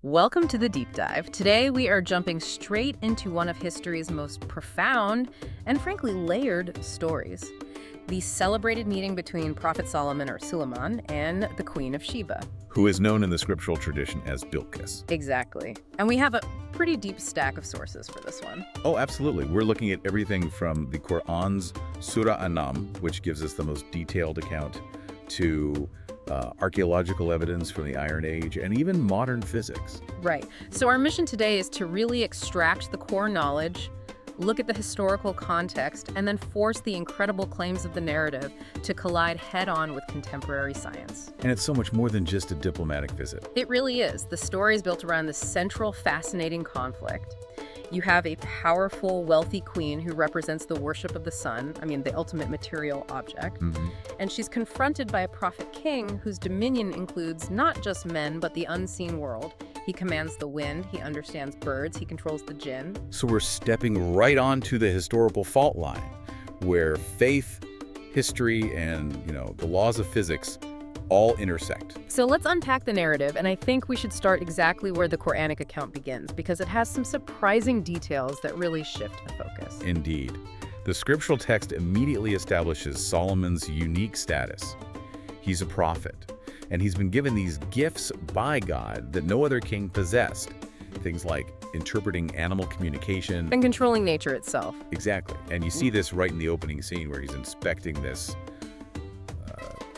Welcome to the deep dive. Today we are jumping straight into one of history's most profound and frankly layered stories. The celebrated meeting between Prophet Solomon or Sulayman and the Queen of Sheba. Who is known in the scriptural tradition as Bilqis. Exactly. And we have a pretty deep stack of sources for this one. Oh, absolutely. We're looking at everything from the Quran's Surah An-Naml, which gives us the most detailed account, to archaeological evidence from the Iron Age, and even modern physics. Right. So our mission today is to really extract the core knowledge, look at the historical context, and then force the incredible claims of the narrative to collide head-on with contemporary science. And it's so much more than just a diplomatic visit. It really is. The story is built around this central, fascinating conflict. You have a powerful, wealthy queen who represents the worship of the sun, the ultimate material object. And she's confronted by a prophet king whose dominion includes not just men, but the unseen world. He commands the wind, he understands birds, he controls the jinn. So we're stepping right onto the historical fault line, where faith, history, and the laws of physics all intersect. So let's unpack the narrative, and I think we should start exactly where the Quranic account begins, because it has some surprising details that really shift the focus. Indeed. The scriptural text immediately establishes Solomon's unique status. He's a prophet, and he's been given these gifts by God that no other king possessed. Things like interpreting animal communication. And controlling nature itself. Exactly. And you see this right in the opening scene where he's inspecting this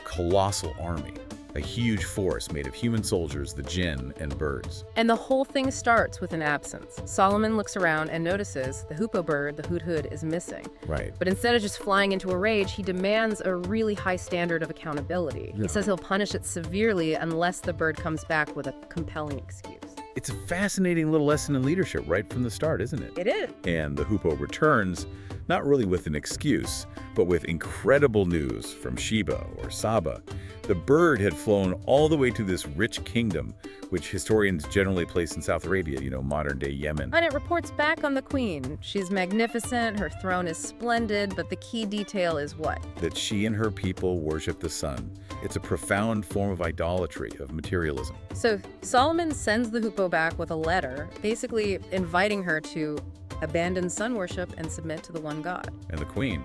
colossal army, a huge force made of human soldiers, the jinn, and birds. And the whole thing starts with an absence. Solomon looks around and notices the hoopoe bird, the hudhud, is missing. Right. But instead of just flying into a rage, he demands a really high standard of accountability. Yeah. He says he'll punish it severely unless the bird comes back with a compelling excuse. It's a fascinating little lesson in leadership right from the start, isn't it? It is. And the hoopoe returns, not really with an excuse, but with incredible news from Sheba or Saba. The bird had flown all the way to this rich kingdom, which historians generally place in South Arabia, modern-day Yemen. And it reports back on the queen. She's magnificent, her throne is splendid, but the key detail is what? That she and her people worship the sun. It's a profound form of idolatry, of materialism. So Solomon sends the hoopoe back with a letter, basically inviting her to abandon sun worship and submit to the one God. And the queen,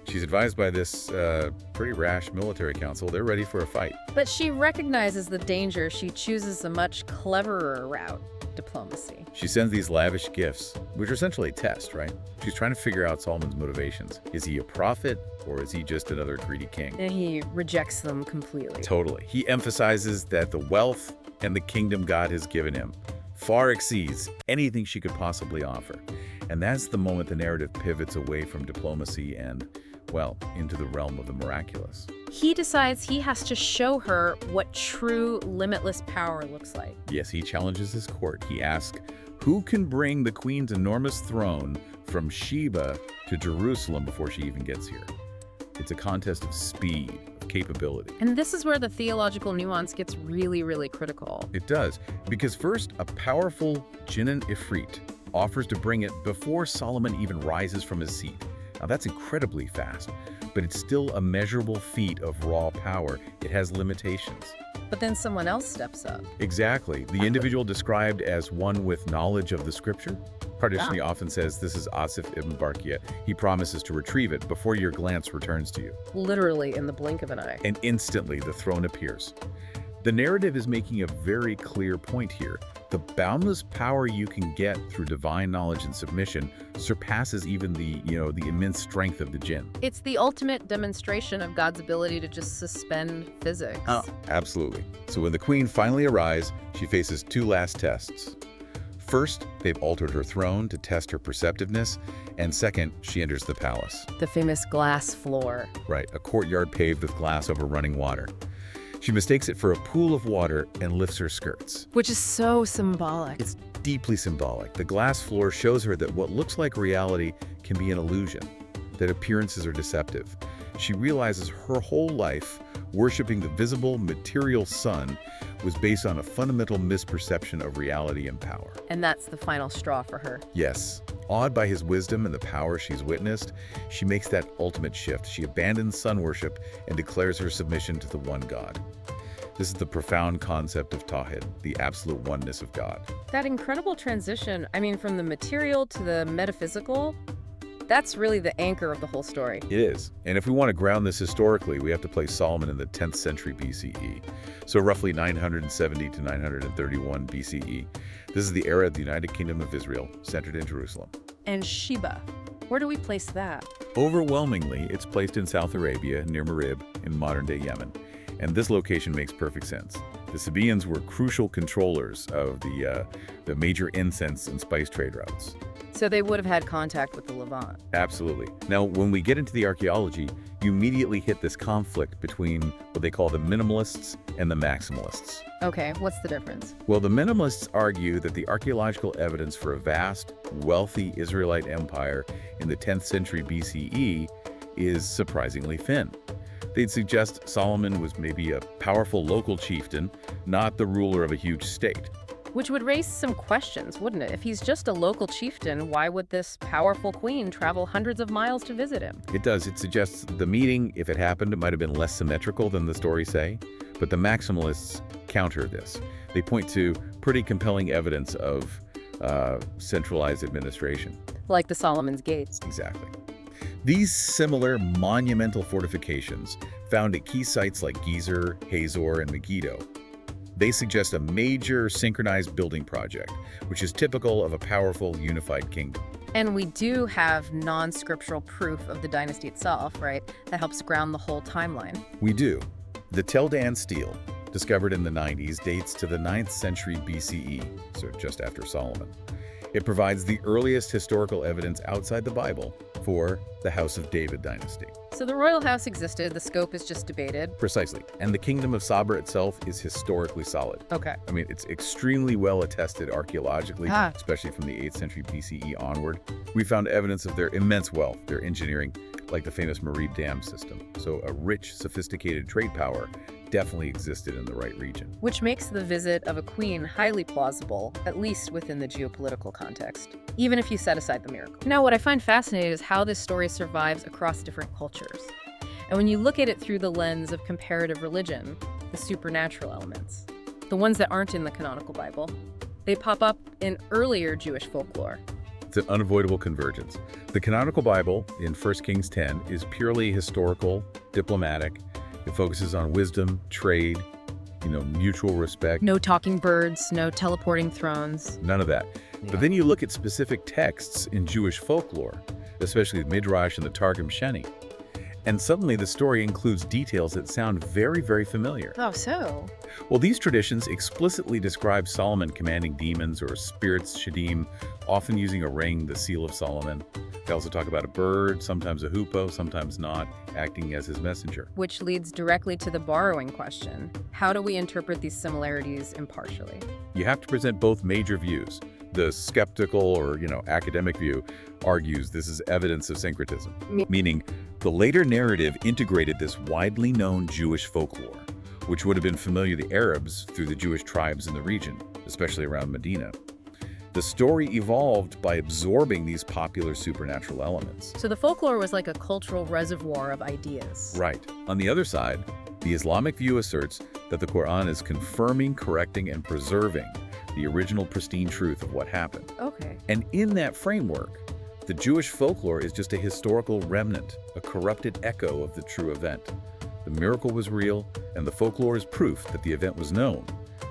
she's advised by this pretty rash military council. They're ready for a fight. But she recognizes the danger. She chooses a much cleverer route, diplomacy. She sends these lavish gifts, which are essentially a test, right? She's trying to figure out Solomon's motivations. Is he a prophet, or is he just another greedy king? And he rejects them completely. Totally. He emphasizes that the wealth and the kingdom God has given him far exceeds anything she could possibly offer. And that's the moment the narrative pivots away from diplomacy and, into the realm of the miraculous. He decides he has to show her what true limitless power looks like. Yes, he challenges his court. He asks, who can bring the queen's enormous throne from Sheba to Jerusalem before she even gets here? It's a contest of speed, of capability. And this is where the theological nuance gets really, really critical. It does, because first, a powerful Jinn Ifrit offers to bring it before Solomon even rises from his seat. Now that's incredibly fast, but it's still a measurable feat of raw power. It has limitations. But then someone else steps up. Exactly. The individual described as one with knowledge of the scripture. Pardishni often says this is Asif ibn Barkia. He promises to retrieve it before your glance returns to you. Literally in the blink of an eye. And instantly the throne appears. The narrative is making a very clear point here. The boundless power you can get through divine knowledge and submission surpasses even the immense strength of the jinn. It's the ultimate demonstration of God's ability to just suspend physics. Oh, absolutely. So when the queen finally arrives, she faces two last tests. First, they've altered her throne to test her perceptiveness, and second, she enters the palace. The famous glass floor. Right, a courtyard paved with glass over running water. She mistakes it for a pool of water and lifts her skirts. Which is so symbolic. It's deeply symbolic. The glass floor shows her that what looks like reality can be an illusion, that appearances are deceptive. She realizes her whole life, worshiping the visible, material sun, was based on a fundamental misperception of reality and power. And that's the final straw for her. Yes. Awed by his wisdom and the power she's witnessed, she makes that ultimate shift. She abandons sun worship and declares her submission to the one God. This is the profound concept of Tawhid, the absolute oneness of God. That incredible transition, I mean, from the material to the metaphysical, that's really the anchor of the whole story. It is. And if we want to ground this historically, we have to place Solomon in the 10th century BCE. So roughly 970 to 931 BCE. This is the era of the United Kingdom of Israel, centered in Jerusalem. And Sheba, where do we place that? Overwhelmingly, it's placed in South Arabia, near Marib, in modern-day Yemen. And this location makes perfect sense. The Sabaeans were crucial controllers of the major incense and spice trade routes. So they would have had contact with the Levant. Absolutely. Now, when we get into the archaeology, you immediately hit this conflict between what they call the minimalists and the maximalists. Okay, what's the difference? Well, the minimalists argue that the archaeological evidence for a vast, wealthy Israelite empire in the 10th century BCE is surprisingly thin. They'd suggest Solomon was maybe a powerful local chieftain, not the ruler of a huge state. Which would raise some questions, wouldn't it? If he's just a local chieftain, why would this powerful queen travel hundreds of miles to visit him? It does. It suggests the meeting, if it happened, it might have been less symmetrical than the stories say. But the maximalists counter this. They point to pretty compelling evidence of centralized administration. Like the Solomon's Gates. Exactly. These similar monumental fortifications, found at key sites like Gezer, Hazor, and Megiddo, they suggest a major synchronized building project, which is typical of a powerful, unified kingdom. And we do have non-scriptural proof of the dynasty itself, right? That helps ground the whole timeline. We do. The Tel Dan stele, discovered in the 90s, dates to the 9th century BCE, so just after Solomon. It provides the earliest historical evidence outside the Bible for the House of David dynasty. So the royal house existed, the scope is just debated. Precisely. And the kingdom of Sabra itself is historically solid. Okay. I mean, it's extremely well attested archaeologically, especially from the 8th century BCE onward. We found evidence of their immense wealth, their engineering, like the famous Marib Dam system. So a rich, sophisticated trade power definitely existed in the right region. Which makes the visit of a queen highly plausible, at least within the geopolitical context, even if you set aside the miracle. Now, what I find fascinating is how this story survives across different cultures. And when you look at it through the lens of comparative religion, the supernatural elements, the ones that aren't in the canonical Bible, they pop up in earlier Jewish folklore. It's an unavoidable convergence. The canonical Bible in 1 Kings 10 is purely historical, diplomatic. It focuses on wisdom, trade, mutual respect. No talking birds, no teleporting thrones. None of that. Yeah. But then you look at specific texts in Jewish folklore, especially the Midrash and the Targum Sheni, and suddenly the story includes details that sound very, very familiar. Oh, so? Well, these traditions explicitly describe Solomon commanding demons or spirits, shadim, often using a ring, the seal of Solomon. They also talk about a bird, sometimes a hoopoe, sometimes not, acting as his messenger. Which leads directly to the borrowing question. How do we interpret these similarities impartially? You have to present both major views. The skeptical or, academic view argues this is evidence of syncretism, meaning the later narrative integrated this widely known Jewish folklore, which would have been familiar to the Arabs through the Jewish tribes in the region, especially around Medina. The story evolved by absorbing these popular supernatural elements. So the folklore was like a cultural reservoir of ideas. Right. On the other side, the Islamic view asserts that the Quran is confirming, correcting, and preserving the original pristine truth of what happened. Okay. And in that framework, the Jewish folklore is just a historical remnant, a corrupted echo of the true event. The miracle was real, and the folklore is proof that the event was known,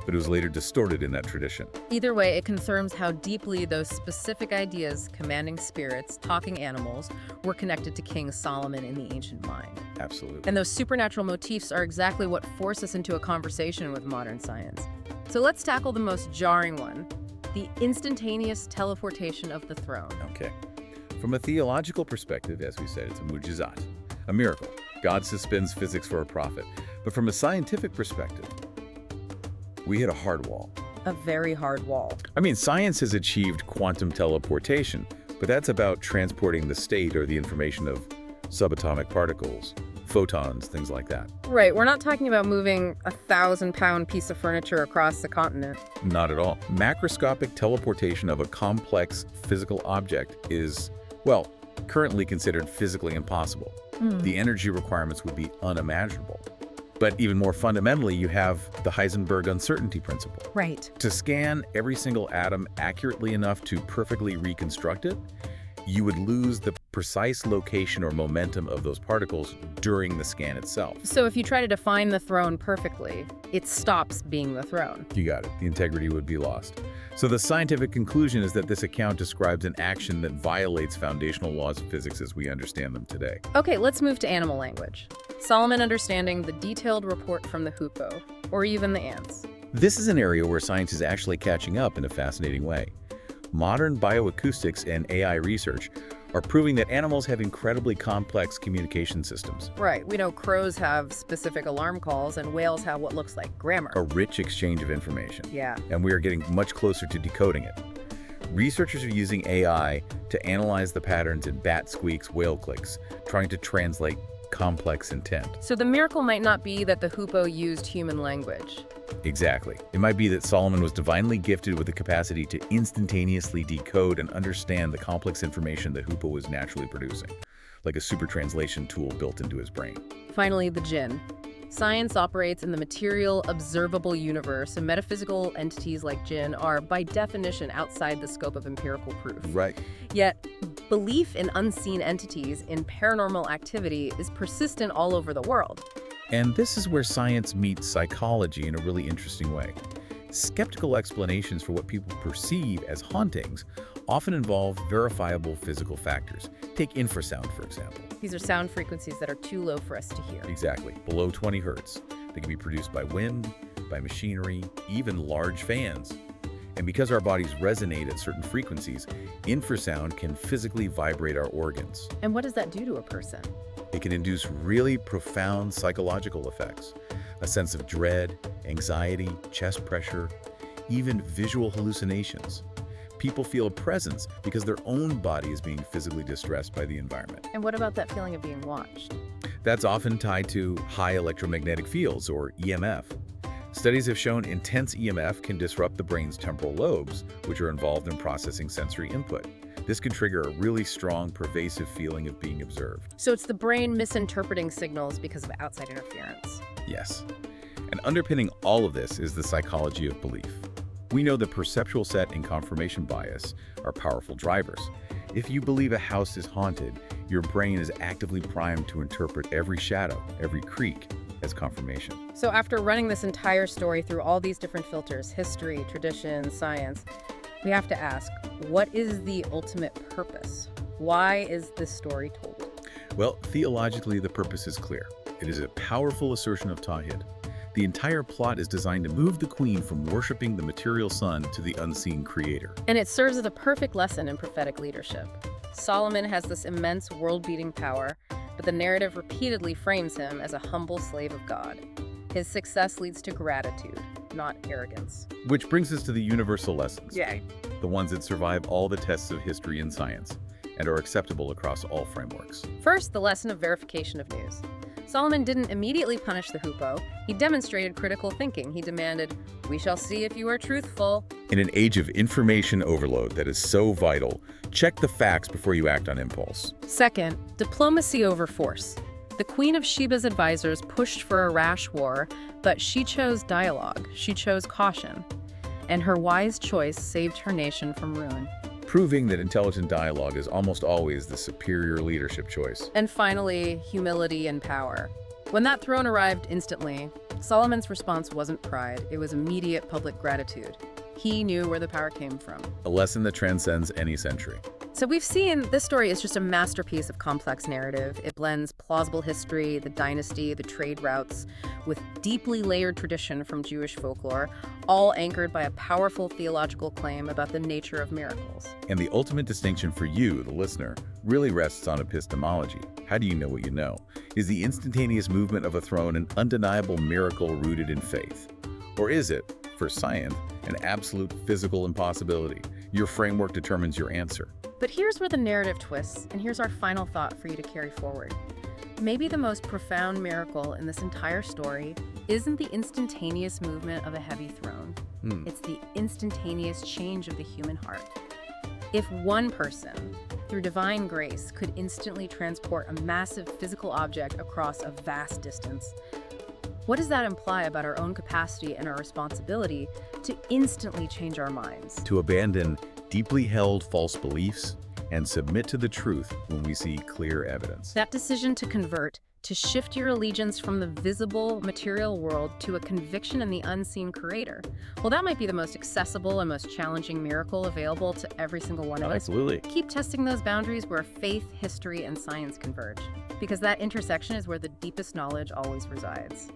but it was later distorted in that tradition. Either way, it confirms how deeply those specific ideas, commanding spirits, talking animals, were connected to King Solomon in the ancient mind. Absolutely. And those supernatural motifs are exactly what force us into a conversation with modern science. So let's tackle the most jarring one, the instantaneous teleportation of the throne. Okay. From a theological perspective, as we said, it's a mujizat, a miracle. God suspends physics for a prophet. But from a scientific perspective, we hit a hard wall. A very hard wall. I mean, science has achieved quantum teleportation, but that's about transporting the state or the information of subatomic particles, photons, things like that. Right, we're not talking about moving a 1,000-pound piece of furniture across the continent. Not at all. Macroscopic teleportation of a complex physical object is, currently considered physically impossible. The energy requirements would be unimaginable. But even more fundamentally, you have the Heisenberg uncertainty principle. Right. To scan every single atom accurately enough to perfectly reconstruct it, you would lose the precise location or momentum of those particles during the scan itself. So if you try to define the throne perfectly, it stops being the throne. You got it. The integrity would be lost. So the scientific conclusion is that this account describes an action that violates foundational laws of physics as we understand them today. Okay, let's move to animal language. Solomon understanding the detailed report from the hoopoe, or even the ants. This is an area where science is actually catching up in a fascinating way. Modern bioacoustics and AI research are proving that animals have incredibly complex communication systems. Right. We know crows have specific alarm calls and whales have what looks like grammar. A rich exchange of information. Yeah. And we are getting much closer to decoding it. Researchers are using AI to analyze the patterns in bat squeaks, whale clicks, trying to translate complex intent. So the miracle might not be that the hoopoe used human language. Exactly. It might be that Solomon was divinely gifted with the capacity to instantaneously decode and understand the complex information that hoopoe was naturally producing, like a super translation tool built into his brain. Finally, the jinn. Science operates in the material, observable universe, and metaphysical entities like jinn are, by definition, outside the scope of empirical proof. Right. Yet, belief in unseen entities, in paranormal activity, is persistent all over the world. And this is where science meets psychology in a really interesting way. Skeptical explanations for what people perceive as hauntings often involve verifiable physical factors. Take infrasound, for example. These are sound frequencies that are too low for us to hear. Exactly, below 20 hertz. They can be produced by wind, by machinery, even large fans. And because our bodies resonate at certain frequencies, infrasound can physically vibrate our organs. And what does that do to a person? It can induce really profound psychological effects, a sense of dread, anxiety, chest pressure, even visual hallucinations. People feel a presence because their own body is being physically distressed by the environment. And what about that feeling of being watched? That's often tied to high electromagnetic fields, or EMF. Studies have shown intense EMF can disrupt the brain's temporal lobes, which are involved in processing sensory input. This can trigger a really strong, pervasive feeling of being observed. So it's the brain misinterpreting signals because of outside interference. Yes. And underpinning all of this is the psychology of belief. We know that perceptual set and confirmation bias are powerful drivers. If you believe a house is haunted, your brain is actively primed to interpret every shadow, every creak, as confirmation. So after running this entire story through all these different filters, history, tradition, science, we have to ask, what is the ultimate purpose? Why is this story told? Well, theologically, the purpose is clear. It is a powerful assertion of Tawhid. The entire plot is designed to move the queen from worshiping the material sun to the unseen creator. And it serves as a perfect lesson in prophetic leadership. Solomon has this immense world-beating power, but the narrative repeatedly frames him as a humble slave of God. His success leads to gratitude, not arrogance. Which brings us to the universal lessons. Yay. The ones that survive all the tests of history and science, and are acceptable across all frameworks. First, the lesson of verification of news. Solomon didn't immediately punish the hoopoe. He demonstrated critical thinking. He demanded, "We shall see if you are truthful." In an age of information overload that is so vital, check the facts before you act on impulse. Second, diplomacy over force. The Queen of Sheba's advisors pushed for a rash war, but she chose dialogue. She chose caution. And her wise choice saved her nation from ruin. Proving that intelligent dialogue is almost always the superior leadership choice. And finally, humility and power. When that throne arrived instantly, Solomon's response wasn't pride, it was immediate public gratitude. He knew where the power came from. A lesson that transcends any century. So we've seen this story is just a masterpiece of complex narrative. It blends plausible history, the dynasty, the trade routes, with deeply layered tradition from Jewish folklore, all anchored by a powerful theological claim about the nature of miracles. And the ultimate distinction for you, the listener, really rests on epistemology. How do you know what you know? Is the instantaneous movement of a throne an undeniable miracle rooted in faith? Or is it, for science, an absolute physical impossibility? Your framework determines your answer. But here's where the narrative twists, and here's our final thought for you to carry forward. Maybe the most profound miracle in this entire story isn't the instantaneous movement of a heavy throne. It's the instantaneous change of the human heart. If one person, through divine grace, could instantly transport a massive physical object across a vast distance, What does that imply about our own capacity and our responsibility to instantly change our minds? To abandon deeply held false beliefs and submit to the truth when we see clear evidence. That decision to convert, to shift your allegiance from the visible material world to a conviction in the unseen creator. Well, that might be the most accessible and most challenging miracle available to every single one of us. Absolutely. Keep testing those boundaries where faith, history, and science converge, because that intersection is where the deepest knowledge always resides.